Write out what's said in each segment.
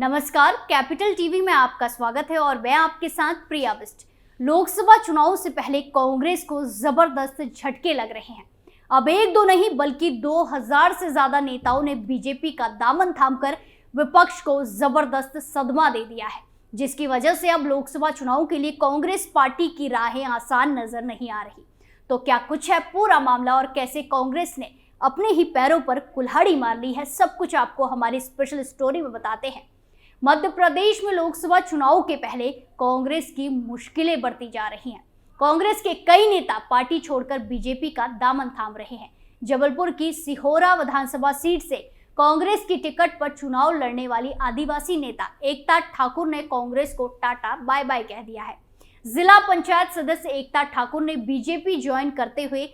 नमस्कार, capital TV में आपका स्वागत है और मैं आपके साथ प्रिया बिस्ट। लोकसभा चुनाव से पहले कांग्रेस को जबरदस्त झटके लग रहे हैं। अब एक दो नहीं बल्कि 2000 से ज्यादा नेताओं ने बीजेपी का दामन थामकर विपक्ष को जबरदस्त सदमा दे दिया है, जिसकी वजह से अब लोकसभा चुनाव के लिए कांग्रेस पार्टी की राहें आसान नजर नहीं आ रही। तो क्या कुछ है पूरा मामला और कैसे कांग्रेस ने अपने ही पैरों पर कुल्हाड़ी मार ली है, सब कुछ आपको हमारी स्पेशल स्टोरी में बताते हैं। मध्य प्रदेश में लोकसभा चुनाव के पहले कांग्रेस की मुश्किलें बढ़ती जा रही हैं। कांग्रेस के कई नेता पार्टी छोड़कर बीजेपी का दामन थाम रहे हैं। जबलपुर की सिहोरा विधानसभा सीट से कांग्रेस की टिकट पर चुनाव लड़ने वाली आदिवासी नेता एकता ठाकुर ने कांग्रेस को टाटा बाय बाय कह दिया है। जिला पंचायत सदस्य एकता ठाकुर ने बीजेपी ज्वाइन करते हुए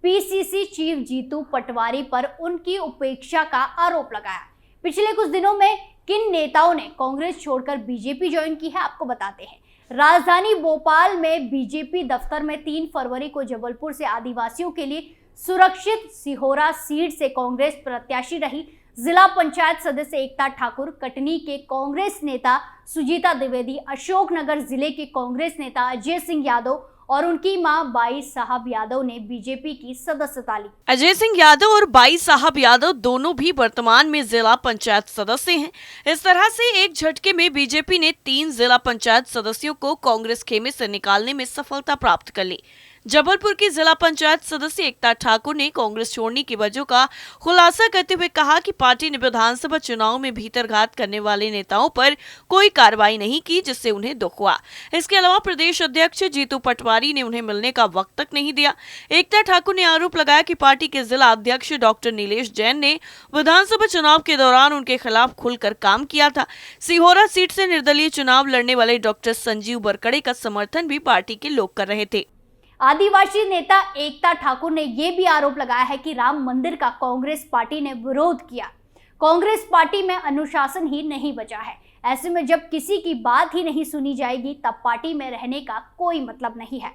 पीसीसी चीफ जीतू पटवारी पर उनकी उपेक्षा का आरोप लगाया। पिछले कुछ दिनों में किन नेताओं ने कांग्रेस छोड़कर बीजेपी ज्वाइन की है, आपको बताते हैं। राजधानी भोपाल में बीजेपी दफ्तर में 3 फरवरी को जबलपुर से आदिवासियों के लिए सुरक्षित सिहोरा सीट से कांग्रेस प्रत्याशी रही जिला पंचायत सदस्य एकता ठाकुर, कटनी के कांग्रेस नेता सुजीता द्विवेदी, अशोकनगर जिले के कांग्रेस नेता अजय सिंह यादव और उनकी मां बाई साहब यादव ने बीजेपी की सदस्यता ली। अजय सिंह यादव और बाई साहब यादव दोनों भी वर्तमान में जिला पंचायत सदस्य हैं। इस तरह से एक झटके में बीजेपी ने 3 जिला पंचायत सदस्यों को कांग्रेस खेमे से निकालने में सफलता प्राप्त कर ली। जबलपुर की जिला पंचायत सदस्य एकता ठाकुर ने कांग्रेस छोड़ने की वजह का खुलासा करते हुए कहा कि पार्टी ने विधानसभा चुनाव में भीतरघात करने वाले नेताओं पर कोई कार्रवाई नहीं की, जिससे उन्हें दुख हुआ। इसके अलावा प्रदेश अध्यक्ष जीतू पटवारी ने उन्हें मिलने का वक्त तक नहीं दिया। एकता ठाकुर ने आरोप लगाया कि पार्टी के जिला अध्यक्ष डॉक्टर नीलेश जैन ने विधानसभा चुनाव के दौरान उनके खिलाफ खुलकर काम किया था। सिहोरा सीट से निर्दलीय चुनाव लड़ने वाले डॉक्टर संजीव बरकड़े का समर्थन भी पार्टी के लोग कर रहे थे। आदिवासी नेता एकता ठाकुर ने यह भी आरोप लगाया है कि राम मंदिर का कांग्रेस पार्टी ने विरोध किया। कांग्रेस पार्टी में अनुशासन ही नहीं बचा है। ऐसे में जब किसी की बात ही नहीं सुनी जाएगी तब पार्टी में रहने का कोई मतलब नहीं है।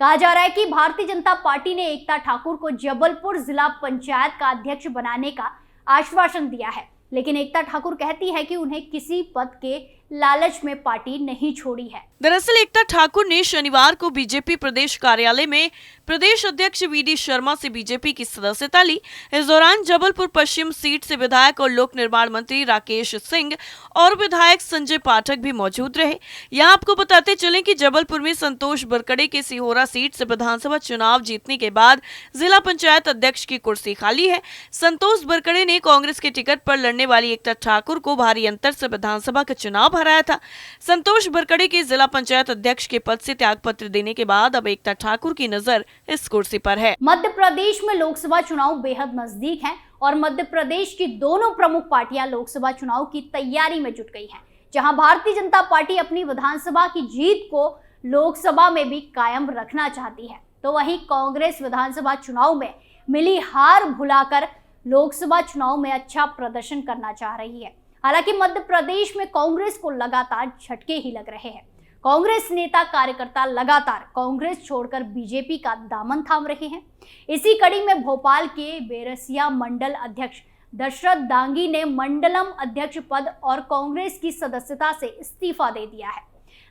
कहा जा रहा है कि भारतीय जनता पार्टी ने एकता ठाकुर को जबलपुर जिला पंचायत का अध्यक्ष बनाने का आश्वासन दिया है, लेकिन एकता ठाकुर कहती है कि उन्हें किसी पद के लालच में पार्टी नहीं छोड़ी है। दरअसल एकता ठाकुर ने शनिवार को बीजेपी प्रदेश कार्यालय में प्रदेश अध्यक्ष वीडी शर्मा से बीजेपी की सदस्यता ली। इस दौरान जबलपुर पश्चिम सीट से विधायक और लोक निर्माण मंत्री राकेश सिंह और विधायक संजय पाठक भी मौजूद रहे। यहाँ आपको बताते चलें कि जबलपुर में संतोष बरकड़े के सिहोरा सीट से विधानसभा चुनाव जीतने के बाद जिला पंचायत अध्यक्ष की कुर्सी खाली है। संतोष बरकड़े ने कांग्रेस के टिकट पर लड़ने वाली एकता ठाकुर को भारी अंतर से विधानसभा का चुनाव हराया था। संतोष बरकड़े के जिला पंचायत अध्यक्ष के पद से त्यागपत्र देने के बाद अब एकता ठाकुर की नजर इस कुर्सी पर है। मध्य प्रदेश में लोकसभा चुनाव बेहद नजदीक है और मध्य प्रदेश की दोनों प्रमुख पार्टियां लोकसभा चुनाव की तैयारी में जुट गई हैं। जहां भारतीय जनता पार्टी अपनी विधानसभा की जीत को लोकसभा में भी कायम रखना चाहती है, तो वहीं कांग्रेस विधानसभा चुनाव में मिली हार भुलाकर लोकसभा चुनाव में अच्छा प्रदर्शन करना चाह रही है। हालांकि मध्य प्रदेश में कांग्रेस को लगातार झटके ही लग रहे हैं। कांग्रेस नेता कार्यकर्ता लगातार कांग्रेस छोड़कर बीजेपी का दामन थाम रहे हैं। इसी कड़ी में भोपाल के बेरसिया मंडल अध्यक्ष दशरथ दांगी ने मंडलम अध्यक्ष पद और कांग्रेस की सदस्यता से इस्तीफा दे दिया है।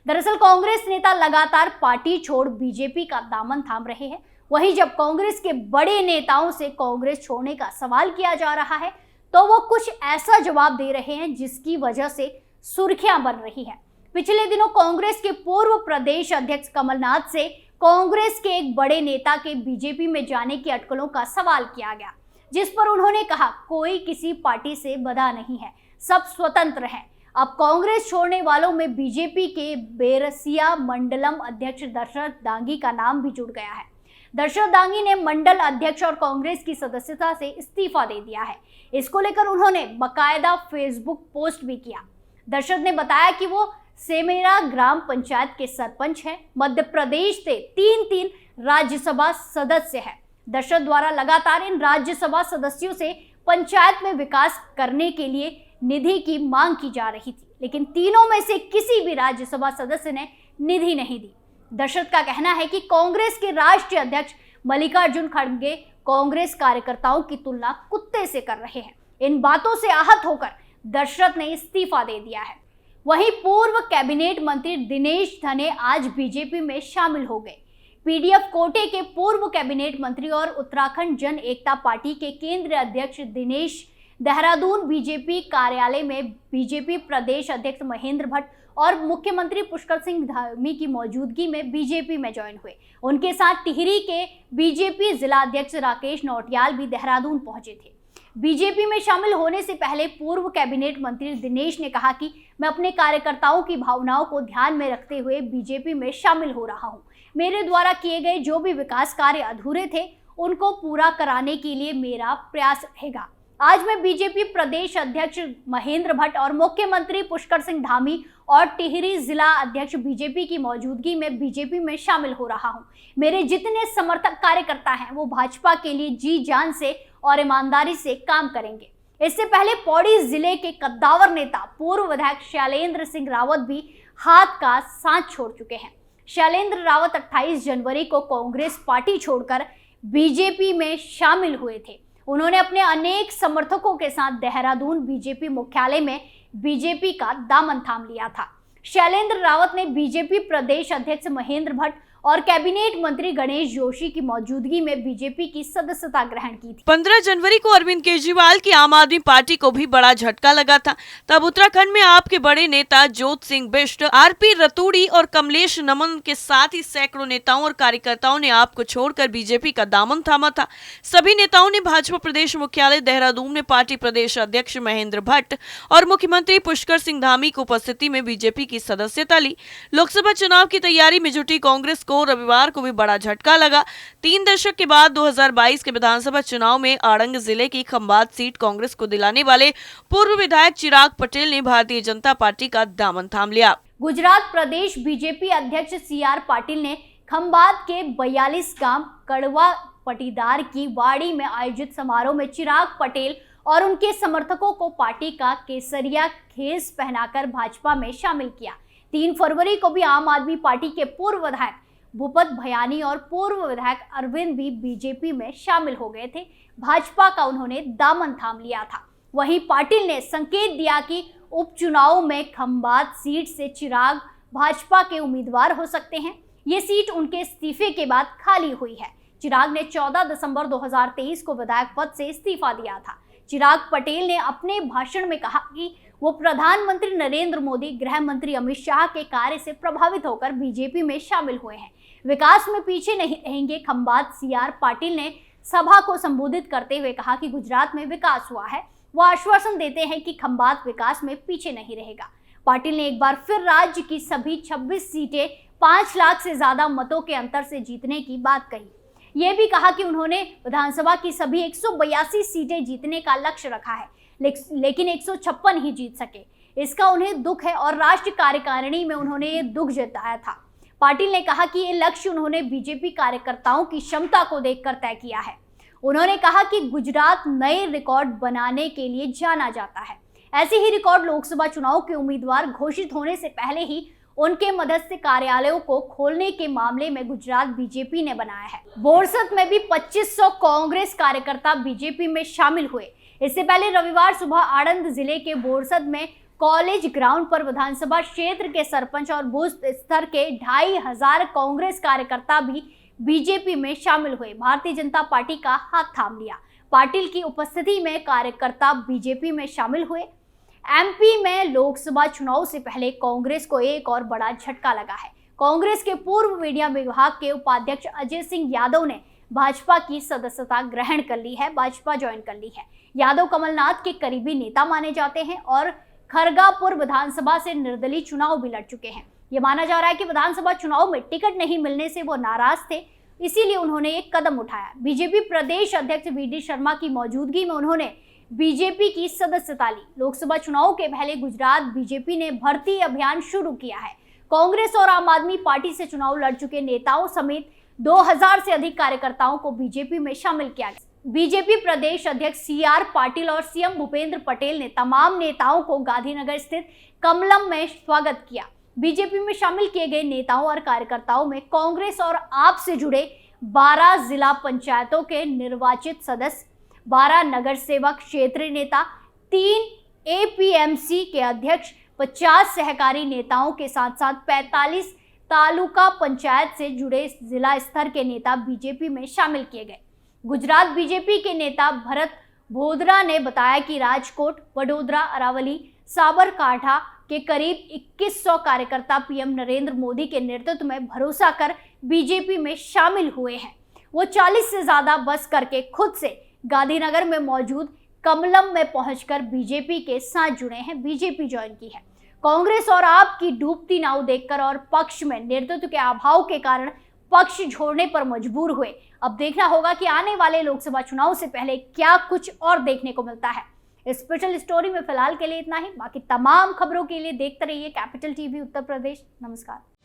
दरअसल कांग्रेस नेता लगातार पार्टी छोड़ बीजेपी का दामन थाम रहे हैं। वहीं जब कांग्रेस के बड़े नेताओं से कांग्रेस छोड़ने का सवाल किया जा रहा है तो वो कुछ ऐसा जवाब दे रहे हैं जिसकी वजह से सुर्खियां बन रही हैं। पिछले दिनों कांग्रेस के पूर्व प्रदेश अध्यक्ष कमलनाथ से कांग्रेस के एक बड़े नेता के बीजेपी में जाने की अटकलों का सवाल किया गया, जिस पर उन्होंने कहा कोई किसी पार्टी से बंधा नहीं है, सब स्वतंत्र हैं। अब कांग्रेस छोड़ने वालों में बीजेपी के बेरसिया मंडलम अध्यक्ष दशरथ दांगी का नाम भी जुड़ गया है। दशरथ दांगी ने मंडल अध्यक्ष और कांग्रेस की सदस्यता से इस्तीफा दे दिया है। इसको लेकर उन्होंने बकायदा फेसबुक पोस्ट भी किया। दशरथ ने बताया कि वो सेमेरा ग्राम पंचायत के सरपंच हैं, मध्य प्रदेश से 3 राज्यसभा सदस्य हैं। दशरथ द्वारा लगातार इन राज्यसभा सदस्यों से पंचायत में विकास करने के लिए निधि की मांग की जा रही थी, लेकिन तीनों में से किसी भी राज्यसभा सदस्य ने निधि नहीं दी। दशरथ का कहना है कि कांग्रेस के राष्ट्रीय अध्यक्ष मल्लिकार्जुन खड़गे कांग्रेस कार्यकर्ताओं की तुलना कुत्ते से कर रहे हैं। इन बातों से आहत होकर दशरथ ने इस्तीफा दे दिया है। वहीं पूर्व कैबिनेट मंत्री दिनेश धने आज बीजेपी में शामिल हो गए। पीडीएफ कोटे के पूर्व कैबिनेट मंत्री और उत्तराखंड जन एकता पार्टी के केंद्रीय अध्यक्ष दिनेश देहरादून बीजेपी कार्यालय में बीजेपी प्रदेश अध्यक्ष महेंद्र भट्ट और मुख्यमंत्री पुष्कर सिंह धामी की मौजूदगी में बीजेपी में ज्वाइन हुए। उनके साथ टिहरी के बीजेपी जिला अध्यक्ष राकेश नौटियाल भी देहरादून पहुंचे थे। बीजेपी में शामिल होने से पहले पूर्व कैबिनेट मंत्री दिनेश ने कहा कि मैं अपने कार्यकर्ताओं की भावनाओं को ध्यान में रखते हुए बीजेपी में शामिल हो रहा हूं। मेरे द्वारा किए गए जो भी विकास कार्य अधूरे थे उनको पूरा कराने के लिए मेरा प्रयास रहेगा। आज मैं बीजेपी प्रदेश अध्यक्ष महेंद्र भट्ट और मुख्यमंत्री पुष्कर सिंह धामी और टिहरी जिला अध्यक्ष बीजेपी की मौजूदगी में बीजेपी में शामिल हो रहा हूं। मेरे जितने समर्थक कार्यकर्ता हैं वो भाजपा के लिए जी जान से और ईमानदारी से काम करेंगे। इससे पहले पौड़ी जिले के कद्दावर नेता पूर्व विधायक शैलेंद्र सिंह रावत भी हाथ का साथ छोड़ चुके हैं। शैलेंद्र रावत 28 जनवरी को कांग्रेस पार्टी छोड़कर बीजेपी में शामिल हुए थे। उन्होंने अपने अनेक समर्थकों के साथ देहरादून बीजेपी मुख्यालय में बीजेपी का दामन थाम लिया था। शैलेंद्र रावत ने बीजेपी प्रदेश अध्यक्ष महेंद्र भट्ट और कैबिनेट मंत्री गणेश जोशी की मौजूदगी में बीजेपी की सदस्यता ग्रहण की थी। 15 जनवरी को अरविंद केजरीवाल की आम आदमी पार्टी को भी बड़ा झटका लगा था। तब उत्तराखंड में आपके बड़े नेता ज्योत सिंह बिष्ट, आरपी रतूड़ी और कमलेश नमन के साथ ही सैकड़ों नेताओं और कार्यकर्ताओं ने आपको छोड़कर बीजेपी का दामन थामा था। सभी नेताओं ने भाजपा प्रदेश मुख्यालय देहरादून में पार्टी प्रदेश अध्यक्ष महेंद्र भट्ट और मुख्यमंत्री पुष्कर सिंह धामी की उपस्थिति में बीजेपी की सदस्यता ली। लोकसभा चुनाव की तैयारी में जुटी कांग्रेस को रविवार को भी बड़ा झटका लगा। 3 दशक के बाद 2022 के विधानसभा चुनाव में आरंग जिले की खंबात सीट कांग्रेस को दिलाने वाले पूर्व विधायक चिराग पटेल ने भारतीय जनता पार्टी का दामन थाम लिया। गुजरात प्रदेश बीजेपी अध्यक्ष सीआर पाटिल ने खंबात के 42 गांव कड़वा पटीदार की वाड़ी में आयोजित समारोह में चिराग पटेल और उनके समर्थकों को पार्टी का केसरिया खेस पहनाकर भाजपा में शामिल किया। 3 फरवरी को भी आम आदमी पार्टी के पूर्व विधायक भूपत भयानी और पूर्व विधायक अरविंद भी बीजेपी में शामिल हो गए थे। भाजपा का उन्होंने दामन थाम लिया था। वहीं पाटिल ने संकेत दिया कि उपचुनाव में खंबात सीट से चिराग भाजपा के उम्मीदवार हो सकते हैं। ये सीट उनके इस्तीफे के बाद खाली हुई है। चिराग ने 14 दिसंबर 2023 को विधायक पद से इस्तीफा दिया था। चिराग पटेल ने अपने भाषण में कहा कि वो प्रधानमंत्री नरेंद्र मोदी, गृह मंत्री अमित शाह के कार्य से प्रभावित होकर बीजेपी में शामिल हुए हैं। विकास में पीछे नहीं रहेंगे। खंबात सीआर पाटिल ने सभा को संबोधित करते हुए कहा कि गुजरात में विकास हुआ है। वो आश्वासन देते हैं कि खंबात विकास में पीछे नहीं रहेगा। पाटिल ने एक बार फिर राज्य की सभी 26 सीटें 5 लाख से ज्यादा मतों के अंतर से जीतने की बात कही। ये भी कहा कि उन्होंने विधानसभा की सभी 182 सीटें जीतने का लक्ष्य रखा है, लेकिन 156 ही जीत सके। इसका उन्हें दुख है और राष्ट्रीय कार्यकारिणी में उन्होंने ये दुख जताया था। पाटिल ने कहा कि ये लक्ष्य उन्होंने बीजेपी कार्यकर्ताओं की क्षमता को देखकर तय किया है। उन्होंने कहा कि गुजरात नए रिकॉर्ड बनाने के लिए जाना जाता है। ऐसे ही रिकॉर्ड लोकसभा चुनाव के उम्मीदवार घोषित होने से पहले ही उनके मदद से कार्यालयों को खोलने के मामले में गुजरात बीजेपी ने बनाया है। बोरसद में भी 2500 कांग्रेस कार्यकर्ता बीजेपी में शामिल हुए। इससे पहले रविवार सुबह आणंद जिले के बोरसद में कॉलेज ग्राउंड पर विधानसभा क्षेत्र के सरपंच और बूथ स्तर के 2500 कांग्रेस कार्यकर्ता भी बीजेपी में शामिल हुए। भारतीय जनता पार्टी का हाथ थाम लिया। पाटिल की उपस्थिति में कार्यकर्ता बीजेपी में शामिल हुए। एमपी में लोकसभा चुनाव से पहले कांग्रेस को एक और बड़ा झटका लगा है। कांग्रेस के पूर्व मीडिया विभाग के उपाध्यक्ष अजय सिंह यादव ने भाजपा की सदस्यता ग्रहण कर ली है, भाजपा ज्वाइन कर ली है। यादव कमलनाथ के करीबी नेता माने जाते हैं और खरगापुर विधानसभा से निर्दलीय चुनाव भी लड़ चुके हैं। ये माना जा रहा है कि विधानसभा चुनाव में टिकट नहीं मिलने से वो नाराज थे, इसीलिए उन्होंने एक कदम उठाया। बीजेपी प्रदेश अध्यक्ष वी.डी. शर्मा की मौजूदगी में उन्होंने बीजेपी की सदस्यता ली। लोकसभा चुनाव के पहले गुजरात बीजेपी ने भर्ती अभियान शुरू किया है। कांग्रेस और आम आदमी पार्टी से चुनाव लड़ चुके नेताओं समेत 2000 से अधिक कार्यकर्ताओं को बीजेपी में शामिल किया गया। बीजेपी प्रदेश अध्यक्ष सीआर पाटिल और सीएम भूपेंद्र पटेल ने तमाम नेताओं को गांधीनगर स्थित कमलम में स्वागत किया। बीजेपी में शामिल किए गए नेताओं और कार्यकर्ताओं में कांग्रेस और आप से जुड़े 12 जिला पंचायतों के निर्वाचित सदस्य, 12 नगर सेवक क्षेत्रीय नेता, 3 एपीएमसी के अध्यक्ष, 50 सहकारी नेताओं के साथ साथ 45 तालुका पंचायत से जुड़े जिला स्तर के नेता बीजेपी में शामिल किए गए। गुजरात बीजेपी के नेता भरत भोदरा ने बताया कि राजकोट, वडोदरा, अरावली, साबरकांठा के करीब 2100 कार्यकर्ता पीएम नरेंद्र मोदी के नेतृत्व में भरोसा कर बीजेपी में शामिल हुए हैं। वो 40 से ज्यादा बस करके खुद से गांधीनगर में मौजूद कमलम में पहुंचकर बीजेपी के साथ जुड़े हैं, बीजेपी ज्वाइन की है। कांग्रेस और आप की डूबती नाव देखकर और पक्ष में नेतृत्व के अभाव के कारण पक्ष छोड़ने पर मजबूर हुए। अब देखना होगा कि आने वाले लोकसभा चुनाव से पहले क्या कुछ और देखने को मिलता है। इस स्पेशल स्टोरी में फिलहाल के लिए इतना ही। बाकी तमाम खबरों के लिए देखते रहिए कैपिटल टीवी उत्तर प्रदेश। नमस्कार।